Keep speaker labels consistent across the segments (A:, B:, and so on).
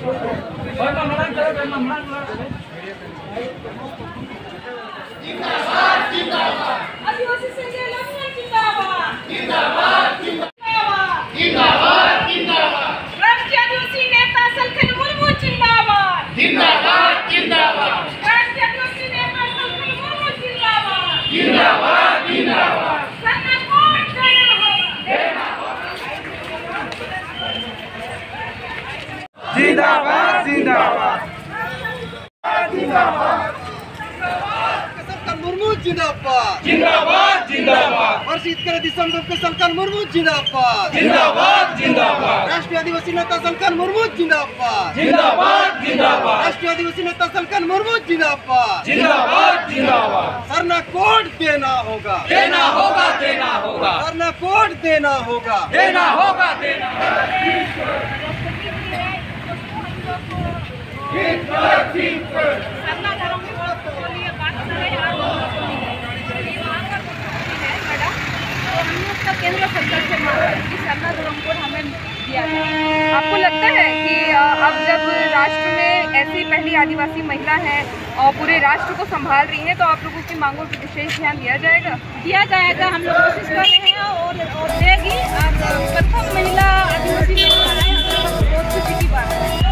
A: आदिवासी संघ जिंदाबाद जिंदाबाद जिंदाबाद जिंदाबाद। राष्ट्रीय आदिवासी नेता सलखन मुर्मू जिंदाबाद जिंदाबाद जिंदाबाद। राष्ट्रीय आदिवासी नेता सलखन मुर्मू जिंदाबाद जिंदाबाद जिंदाबाद। सरना कोड देना होगा
B: जिंदाबाद जिंदाबाद जिंदाबाद।
C: मुर्मू जिंदाबाद
B: जिंदाबाद जिंदाबाद।
C: वर्षित करे दिसंबर के सलखन मुर्मू जिंदाबाद
B: जिंदाबाद जिंदाबाद।
C: राष्ट्रीय आदिवासी नेता सलखन मुर्मू जिंदाबाद
B: जिंदाबाद जिंदाबाद।
C: राष्ट्रीय आदिवासी नेता सलखन मुर्मू जिंदाबाद
B: जिंदाबाद जिंदाबाद।
C: सरना कोड देना होगा
B: देना होगा देना होगा
C: सरना कोड देना होगा
B: देना होगा देना
A: सरना धर्म के लिए बात कर रहे हैं मैडम। तो हम लोग का केंद्र सरकार से मांग है कि सरना धर्म कोड हमें दिया जाए। आपको लगता है कि अब जब राष्ट्र में ऐसी पहली आदिवासी महिला है और पूरे राष्ट्र को संभाल रही है तो आप लोगों की मांगों पर विशेष ध्यान दिया जाएगा? दिया जाएगा, हम लोग कोशिश कर रहे हैं और देगी। और प्रथम महिला आदिवासी महिला है, बहुत खुशी की बात है।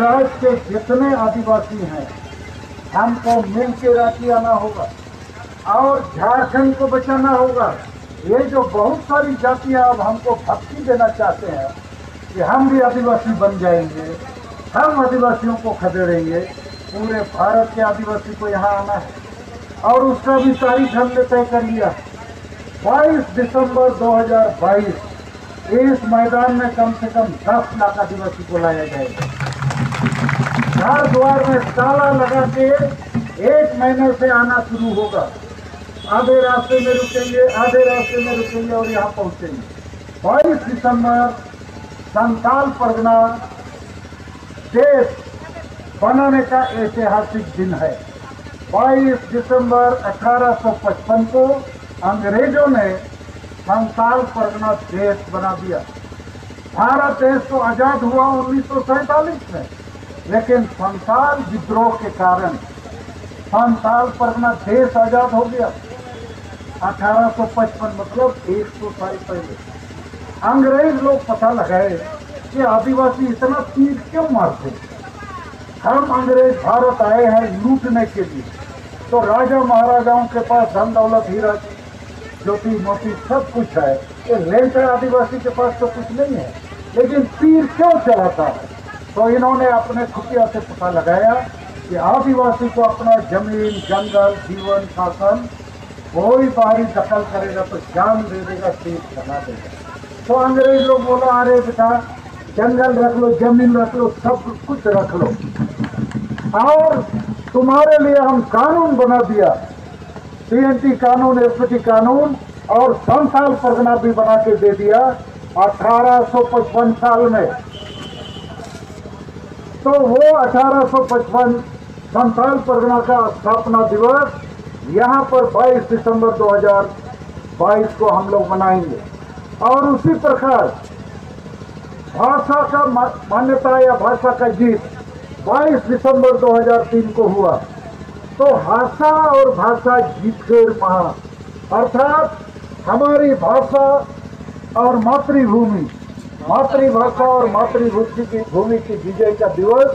D: राज्य के जितने आदिवासी हैं हमको मिल के राखी आना होगा और झारखंड को बचाना होगा। ये जो बहुत सारी जातियां अब हमको भक्ति देना चाहते हैं कि हम भी आदिवासी बन जाएंगे, हम आदिवासियों को खदेड़ेंगे। पूरे भारत के आदिवासी को यहाँ आना है और उसका भी तारीख हमने तय कर लिया। 22 दिसंबर 2022 इस मैदान में कम से कम 10 लाख आदिवासी को लाया जाएगा। घर द्वार में ताला लगा के 1 महीने से आना शुरू होगा। आधे रास्ते में रुकेंगे, आधे रास्ते में रुकेंगे और यहाँ पहुँचेंगे। 22 दिसंबर संथाल परगना देश बनाने का ऐतिहासिक दिन है। 22 दिसंबर 1855 को अंग्रेजों ने संथाल परगना देश बना दिया। भारत देश तो आजाद हुआ 1947 में, लेकिन संथाल विद्रोह के कारण संथाल परगना देश आजाद हो गया 1855, मतलब 100 साल पहले। अंग्रेज लोग पता लगाए कि आदिवासी इतना तीर क्यों मारते। हम अंग्रेज भारत आए हैं लूटने के लिए, तो राजा महाराजाओं के पास धन दौलत हीरा ज्योति मोती सब कुछ है, ये लेंटर आदिवासी के पास तो कुछ नहीं है, लेकिन तीर क्यों चलाता है। तो इन्होंने अपने खुफिया से पता लगाया कि आदिवासी को अपना जमीन, जंगल, जीवन, शासन कोई बाहरी दखल करेगा तो जान दे देगा, तीर चला देगा। तो अंग्रेज लोग बोला, अरे बेटा जंगल रख लो, जमीन रख लो, सब कुछ रख लो और तुम्हारे लिए हम कानून बना दिया, TNT कानून, SPT कानून, और संथाल परगना भी बना के दे दिया 1855 साल में। तो वो 1855 संथाल परगना का स्थापना दिवस यहाँ पर 22 दिसंबर 2022 को हम लोग मनाएंगे। और उसी प्रकार भाषा का मान्यता या भाषा का जीत 22 दिसंबर 2003 को हुआ। तो भाषा और भाषा जीत महा, अर्थात हमारी भाषा और मातृभूमि, मातृभाषा और मातृभूमि की विजय का दिवस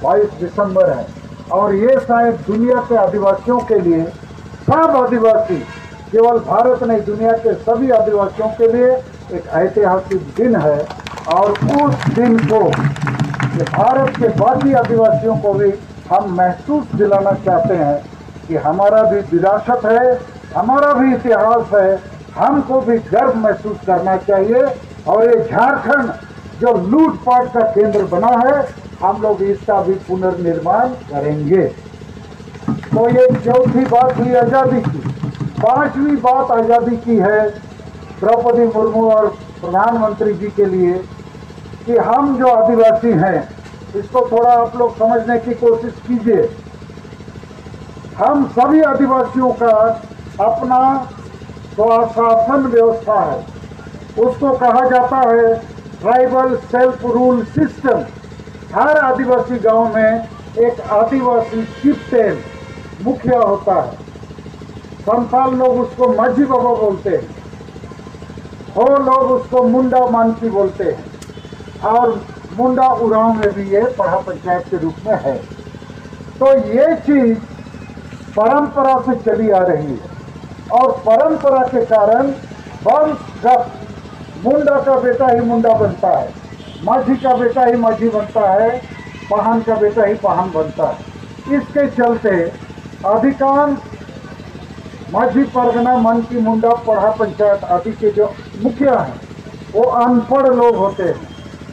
D: 22 दिसंबर है। और ये शायद दुनिया के आदिवासियों के लिए, सब आदिवासी, केवल भारत नहीं दुनिया के सभी आदिवासियों के लिए एक ऐतिहासिक दिन है। और उस दिन को भारत के बाकी आदिवासियों को भी हम महसूस दिलाना चाहते हैं कि हमारा भी विरासत है, हमारा भी इतिहास है, हमको भी गर्व महसूस करना चाहिए। और ये झारखंड जो लूटपाट का केंद्र बना है, हम लोग इसका भी पुनर्निर्माण करेंगे। तो ये चौथी बात हुई आज़ादी की। पांचवी बात आज़ादी की है द्रौपदी मुर्मू और प्रधानमंत्री जी के लिए कि हम जो आदिवासी हैं, इसको थोड़ा आप लोग समझने की कोशिश कीजिए। हम सभी आदिवासियों का अपना स्वशासन व्यवस्था है, उसको कहा जाता है ट्राइबल सेल्फ रूल सिस्टम। हर आदिवासी गांव में एक आदिवासी चिफ्टेन मुखिया होता है। संथाल लोग उसको माझी बाबा बोलते हैं, हो लोग उसको मुंडा मानकी बोलते हैं, और मुंडा उरांव में भी ये पढ़ा पंचायत के रूप में है। तो ये चीज परंपरा से चली आ रही है, और परंपरा के कारण वंशगत मुंडा का बेटा ही मुंडा बनता है, माझी का बेटा ही माझी बनता है, पहान का बेटा ही पहान बनता है। इसके चलते अधिकांश माझी परगना मन की मुंडा पढ़ा पंचायत आदि के जो मुखिया हैं वो अनपढ़ लोग होते हैं,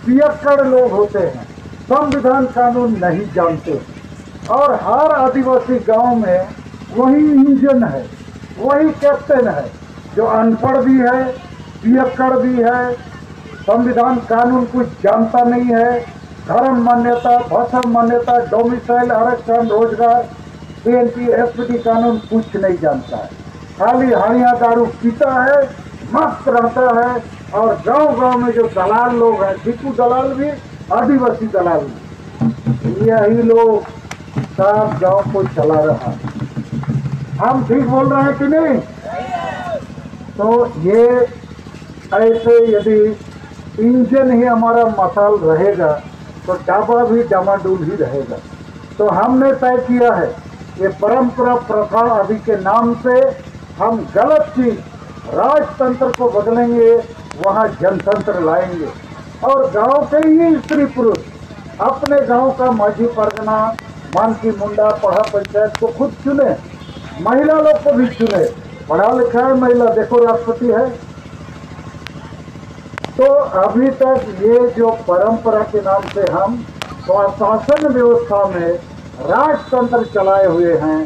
D: पियक्कड़ लोग होते हैं, संविधान कानून नहीं जानते। और हर आदिवासी गांव में वही इंजन है, वही कैप्टन है जो अनपढ़ भी है, पियक्कड़ भी है, संविधान कानून कुछ जानता नहीं है, धर्म मान्यता, भाषा मान्यता, डोमिसाइल आरक्षण, रोजगार, CNP, SPD कानून कुछ नहीं जानता है। खाली हानिया दारू पीता है, मस्त रहता है। और गांव गांव में जो दलाल लोग हैं, टीकू दलाल भी, आदिवासी दलाल भी, यही लोग सब गांव को चला रहा है। हम ठीक बोल रहे हैं कि नहीं? तो ये ऐसे यदि इंजन ही हमारा मसाल रहेगा तो डाबा भी डामाडोल ही रहेगा। तो हमने तय किया है ये परंपरा प्रथा आदि के नाम से हम गलत चीज राजतंत्र को बदलेंगे, वहाँ जनतंत्र लाएंगे। और गांव के ही स्त्री पुरुष अपने गांव का माझी परगना, मानकी मुंडा, पढ़ा पंचायत को खुद चुने, महिला लोग को भी चुने। पढ़ा लिखा है महिला, देखो राष्ट्रपति है। तो अभी तक ये जो परंपरा के नाम से हम स्वशासन व्यवस्था में राजतंत्र चलाए हुए हैं,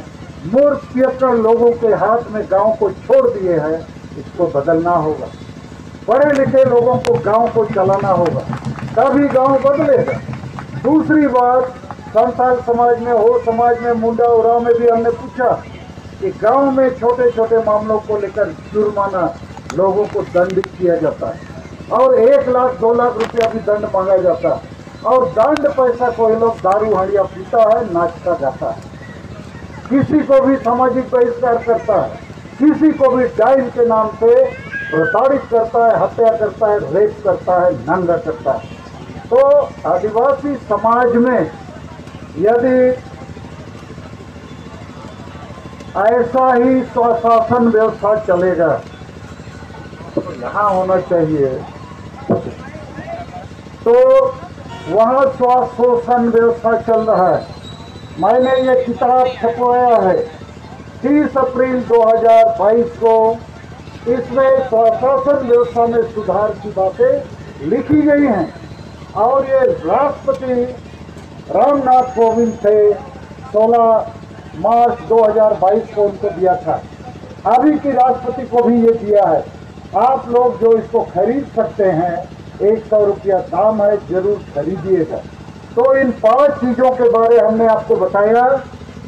D: मूर्ख पियक्कड़ लोगों के हाथ में गांव को छोड़ दिए हैं, इसको बदलना होगा। पढ़े लिखे लोगों को गांव को चलाना होगा, तभी गांव बदलेगा। दूसरी बात, संथाल समाज में, हो समाज में, मुंडा उरांव में भी हमने पूछा कि गांव में छोटे छोटे मामलों को लेकर जुर्माना लोगों को दंडित किया जाता है, और 1 लाख 2 लाख रुपया भी दंड मांगा जाता है। और दंड पैसा कोई लोग दारू हड़िया पीता है, नाचता जाता है, किसी को भी सामाजिक बहिष्कार करता है, किसी को भी डाइन के नाम से प्रताड़ित करता है, हत्या करता है, रेप करता है, नंगा करता है। तो आदिवासी समाज में यदि ऐसा ही स्वशासन व्यवस्था चलेगा तो यहाँ होना चाहिए, तो वहाँ स्वशासन व्यवस्था चल रहा है। मैंने ये किताब छपवाया है 30 अप्रैल 2022 को। इसमें स्वशासन व्यवस्था में सुधार की बातें लिखी गई हैं, और ये राष्ट्रपति रामनाथ कोविंद से 16 मार्च 2022 को उनको दिया था। अभी की राष्ट्रपति को भी ये दिया है। आप लोग जो इसको खरीद सकते हैं, 100 रुपया दाम है, जरूर खरीदिएगा। तो इन 5 चीज़ों के बारे हमने आपको बताया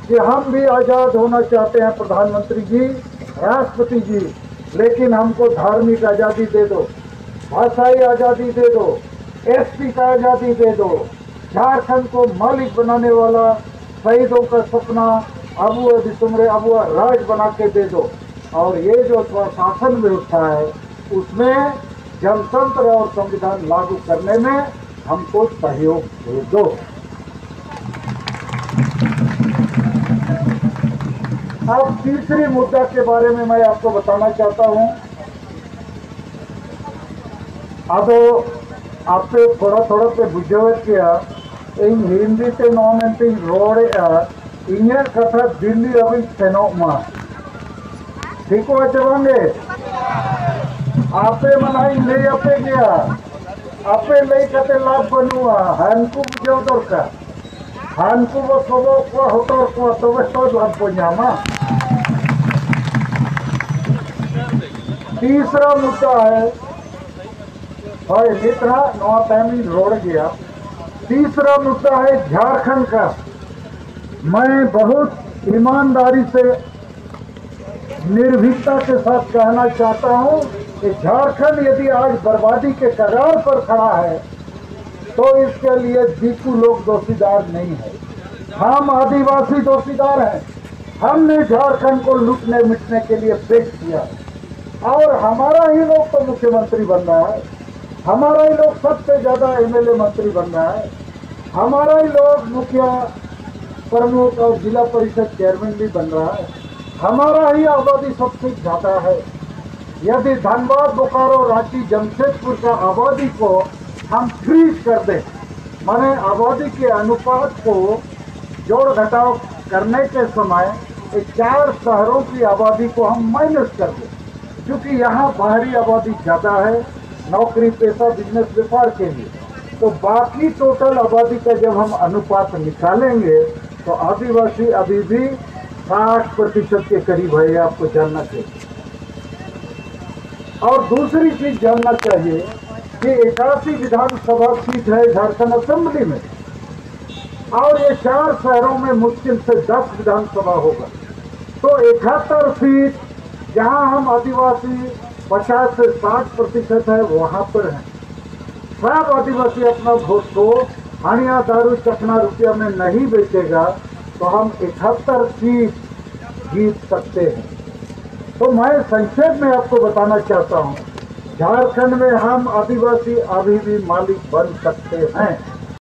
D: कि हम भी आज़ाद होना चाहते हैं प्रधानमंत्री जी, राष्ट्रपति जी, लेकिन हमको धार्मिक आज़ादी दे दो, भाषाई आज़ादी दे दो, SP का आज़ादी दे दो, झारखंड को मालिक बनाने वाला शहीदों का सपना अबुआ दिसुमरे अबुआ राज बना के दे दो। और ये जो स्वशासन व्यवस्था है उसमें जनतंत्र और संविधान लागू करने में हमको सहयोग दे दो। अब तीसरे मुद्दा के बारे में मैं आपको बताना चाहता हूं। अब आपसे थोड़ा थोड़ा पे बुझावट किया इन हिंदी ते नॉमेंटी रोड इन कथा दिल्ली अभी सेनोक मा ठीक हो चलेंगे आपे मनाई ले आपे गया आपे लेकते लाभ बनुआ हानकु जो दरकार हानकु वो सबो को होतर को तबे तो लाभ बन्यामा। तीसरा मुद्दा है और इतना नवा टाइम रोड गया। तीसरा मुद्दा है झारखंड का। मैं बहुत ईमानदारी से निर्भीकता के साथ कहना चाहता हूं कि झारखंड यदि आज बर्बादी के कगार पर खड़ा है तो इसके लिए दीकू लोग दोषीदार नहीं है, हम आदिवासी दोषीदार हैं। हमने झारखंड को लूटने मिटने के लिए पेश किया और हमारा ही लोग तो मुख्यमंत्री बन रहा है, हमारा ही लोग सबसे ज्यादा एमएलए मंत्री बन रहा है, हमारा ही लोग मुखिया प्रमुख और जिला परिषद चेयरमैन भी बन रहा है, हमारा ही आबादी सबसे ज्यादा है। यदि धनबाद बोकारो रांची जमशेदपुर का आबादी को हम फ्रीज कर दें, माने आबादी के अनुपात को जोड़ घटाव करने के समय 4 शहरों की आबादी को हम माइनस कर दें, क्योंकि यहाँ बाहरी आबादी ज़्यादा है नौकरी पेशा बिजनेस व्यापार के लिए, तो बाकी टोटल आबादी का जब हम अनुपात निकालेंगे तो आदिवासी अभी भी 60% के करीब है, ये आपको जानना चाहिए। और दूसरी चीज जानना चाहिए कि 81 विधानसभा सीट है झारखंड असेंबली में और ये 4 शहरों में मुश्किल से 10 विधानसभा होगा, तो 71 सीट जहां हम आदिवासी 50 से 60% है वहां पर है। सब आदिवासी अपना वोट को हानिया दारू चखना रुपया में नहीं बेचेगा तो हम 71 सीट जीत सकते हैं। तो मैं संक्षेप में आपको बताना चाहता हूं, झारखंड में हम आदिवासी अभी भी मालिक बन सकते हैं।